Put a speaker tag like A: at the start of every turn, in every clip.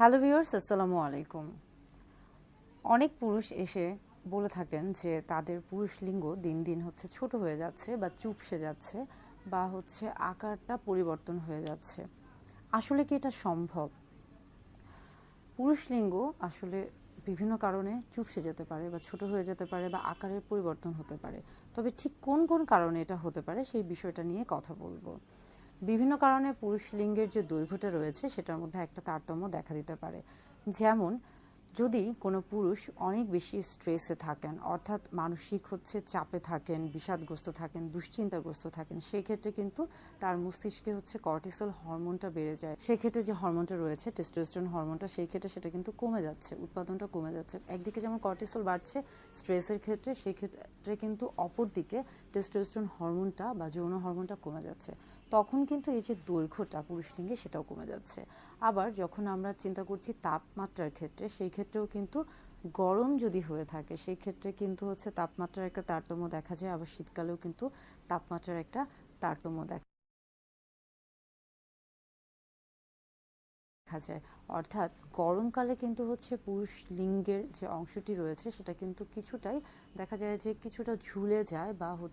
A: Hello viewers, আসসালামু আলাইকুম। অনেক পুরুষ এসে বলে থাকেন যে তাদের পুরুষ লিঙ্গ দিন দিন ছোট হয়ে যাচ্ছে বা চুপসে যাচ্ছে বা আকারটা পরিবর্তন হয়ে যাচ্ছে। আসলে কি এটা সম্ভব? পুরুষ লিঙ্গ আসলে বিভিন্ন কারণে চুপসে যেতে পারে বা ছোট হয়ে যেতে পারে বা আকারের পরিবর্তন হতে পারে। তবে ঠিক কোন কোন কারণে এটা হতে পারে সেই বিষয়টা নিয়ে কথা বলবো। বিভিন্ন কারণে পুরুষ লিঙ্গের যে দৈর্ঘ্যটা রয়েছে সেটার মধ্যে একটা তারতম্য দেখা দিতে পারে। যেমন যদি কোনো পুরুষ অনেক বেশি স্ট্রেসে থাকেন, অর্থাৎ মানসিক চাপে থাকেন, বিষাদগ্রস্ত থাকেন, দুশ্চিন্তাগ্রস্ত থাকেন, সেই ক্ষেত্রে কিন্তু তার মস্তিষ্কে কর্টিসল হরমোনটা বেড়ে যায়। সেই ক্ষেত্রে যে হরমোনটা রয়েছে টেস্টোস্টেরন হরমোনটা, সেই ক্ষেত্রে সেটা কিন্তু কমে যাচ্ছে, উৎপাদনটা কমে যাচ্ছে। একদিকে যেমন কর্টিসল বাড়ছে স্ট্রেসের ক্ষেত্রে, সেই ক্ষেত্রে কিন্তু অপরদিকে টেস্টোস্টেরন হরমোনটা বা যৌন হরমোনটা কমে যাচ্ছে। তখন কিন্তু এই যে দৈর্ঘ্যটা পুরুষ লিঙ্গে সেটাও কমে যাচ্ছে। আবার যখন আমরা চিন্তা করছি তাপমাত্রার ক্ষেত্রে, সেই ক্ষেত্রেও কিন্তু গরম যদি হয়ে থাকে সেই ক্ষেত্রে কিন্তু তাপমাত্রার একটা তারতম্য দেখা যায়। আবার শীতকালেও কিন্তু তাপমাত্রার একটা তারতম্য দেখা যায়। অর্থাৎ গরমকালে কিন্তু পুরুষ লিঙ্গের যে অংশটি রয়েছে সেটা কিন্তু কিছুটাই দেখা যায় যে কিছুটা ঝুলে যায় বা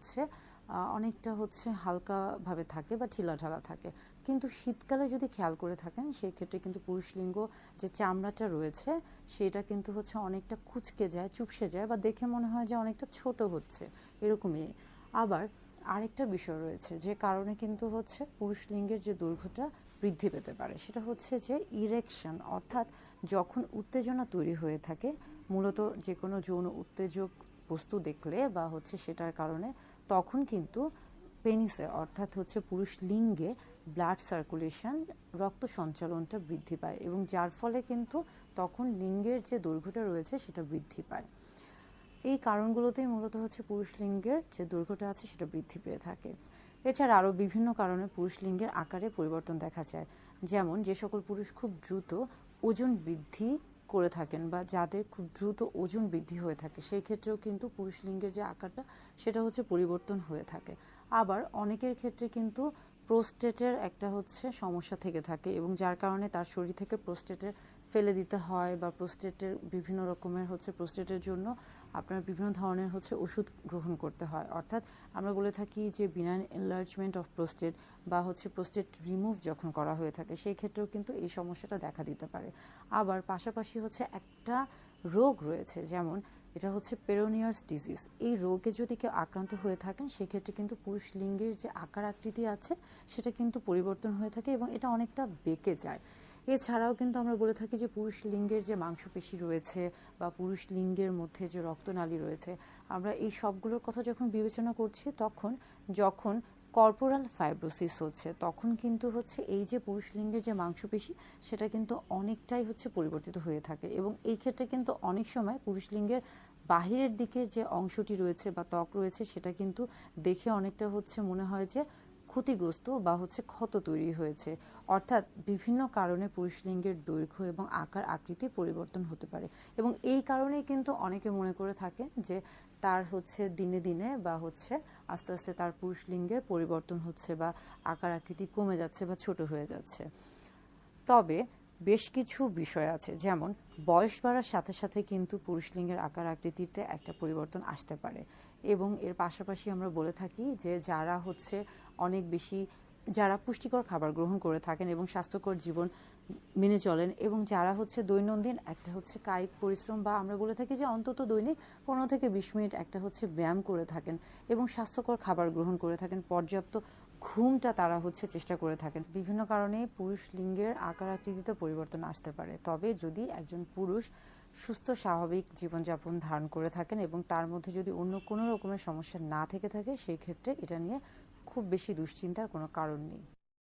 A: অনেকটা হালকাভাবে থাকে বা ঢিলাঢালা থাকে। কিন্তু শীতকালে যদি খেয়াল করে থাকেন সেই ক্ষেত্রে কিন্তু পুরুষ লিঙ্গ যে চামড়াটা রয়েছে সেটা কিন্তু অনেকটা কুঁচকে যায়, চুপসে যায় বা দেখে মনে হয় যে অনেকটা ছোট হচ্ছে, এরকমই। আবার আরেকটা বিষয় রয়েছে যে কারণে কিন্তু পুরুষ লিঙ্গের যে দৈর্ঘ্যটা বৃদ্ধি পেতে পারে, সেটা যে ইরেকশন, অর্থাৎ যখন উত্তেজনা তৈরি হয়ে থাকে, মূলত যে কোনো যৌন উত্তেজক বস্তু দেখলে বা সেটার কারণে, তখন কিন্তু পেনিসে অর্থাৎ পুরুষ লিঙ্গে ব্লাড সার্কুলেশন, রক্ত সঞ্চালনটা বৃদ্ধি পায় এবং যার ফলে কিন্তু তখন লিঙ্গের যে দৈর্ঘ্যটা রয়েছে সেটা বৃদ্ধি পায়। এই কারণগুলোতেই মূলত পুরুষ লিঙ্গের যে দৈর্ঘ্যটা আছে সেটা বৃদ্ধি পেয়ে থাকে। এছাড়া আরও বিভিন্ন কারণে পুরুষ লিঙ্গের আকারে পরিবর্তন দেখা যায়। যেমন যে সকল পুরুষ খুব দ্রুত ওজন বৃদ্ধি করে থাকেন বা যাদের খুব দ্রুত ওজন বৃদ্ধি হয়ে থাকে, সেই ক্ষেত্রেও কিন্তু পুরুষ লিঙ্গের যে আকারটা সেটা পরিবর্তন হয়ে থাকে। আবার অনেকের ক্ষেত্রে কিন্তু প্রোস্টেটের একটা সমস্যা থেকে থাকে এবং যার কারণে তার শরীর থেকে প্রোস্টেটের ফেলে দিতে হয় বা প্রোস্টেটের বিভিন্ন রকমের প্রোস্টেটের জন্য আপনার বিভিন্ন ধরনের ওষুধ গ্রহণ করতে হয়। অর্থাৎ আমরা বলে থাকি যে বিনাইন এনলার্জমেন্ট অফ প্রোস্টেট বা প্রোস্টেট রিমুভ যখন করা হয়ে থাকে সেই ক্ষেত্রেও কিন্তু এই সমস্যাটা দেখা দিতে পারে। আবার পাশাপাশি একটা রোগ রয়েছে, যেমন এটা পেরোনিয়াস ডিজিজ। এই রোগে যদি কেউ আক্রান্ত হয়ে থাকেন সেক্ষেত্রে কিন্তু পুরুষ লিঙ্গের যে আকার আকৃতি আছে সেটা কিন্তু পরিবর্তন হয়ে থাকে এবং এটা অনেকটা বেঁকে যায়। এছাড়াও কিন্তু আমরা বলে থাকি যে পুরুষ লিঙ্গের যে মাংসপেশি রয়েছে বা পুরুষ লিঙ্গের মধ্যে যে রক্তনালী রয়েছে, আমরা এই সবগুলোর কথা যখন বিবেচনা করছি তখন যখন কর্পোরাল ফাইব্রোসিস হচ্ছে তখন কিন্তু এই যে পুরুষ লিঙ্গের যে মাংসপেশি সেটা কিন্তু অনেকটাই পরিবর্তিত হয়ে থাকে এবং এই ক্ষেত্রে কিন্তু অনেক সময় পুরুষ লিঙ্গের বাহিরের দিকের যে অংশটি রয়েছে বা ত্বক রয়েছে সেটা কিন্তু দেখে অনেকটা মনে হয় যে ক্ষতিগ্রস্ত বা ক্ষত তৈরি হয়েছে। অর্থাৎ বিভিন্ন কারণে পুরুষ লিঙ্গের দৈর্ঘ্য এবং আকার আকৃতি পরিবর্তন হতে পারে এবং এই কারণেই কিন্তু অনেকে মনে করে থাকে যে তার দিনে দিনে বা আস্তে আস্তে তার পুরুষ লিঙ্গের পরিবর্তন হচ্ছে বা আকার আকৃতি কমে যাচ্ছে বা ছোট হয়ে যাচ্ছে। তবে বেশ কিছু বিষয় আছে, যেমন বয়স বাড়ার সাথে সাথে কিন্তু পুরুষ লিঙ্গের আকার আকৃতিতে একটা পরিবর্তন আসতে পারে এবং এর পাশাপাশি আমরা বলে থাকি যে যারা অনেক বেশি যারা পুষ্টিকর খাবার গ্রহণ করে থাকেন এবং স্বাস্থ্যকর জীবন মেনে চলেন এবং যারা দৈনন্দিন একটা কায়িক পরিশ্রম বা আমরা বলে থাকি যে অন্তত দৈনিক 15 থেকে 20 মিনিট একটা ব্যায়াম করে থাকেন এবং স্বাস্থ্যকর খাবার গ্রহণ করে থাকেন, পর্যাপ্ত ঘুমটা তারা চেষ্টা করে থাকেন, বিভিন্ন কারণে পুরুষ লিঙ্গের আকার আকৃতিতে পরিবর্তন আসতে পারে। তবে যদি একজন পুরুষ সুস্থ স্বাভাবিক জীবনযাপন ধারণ করে থাকেন এবং তার মধ্যে যদি অন্য কোনো রকমের সমস্যা না থেকে থাকে সেই ক্ষেত্রে এটা নিয়ে খুব বেশি দুশ্চিন্তার কোনো কারণ নেই।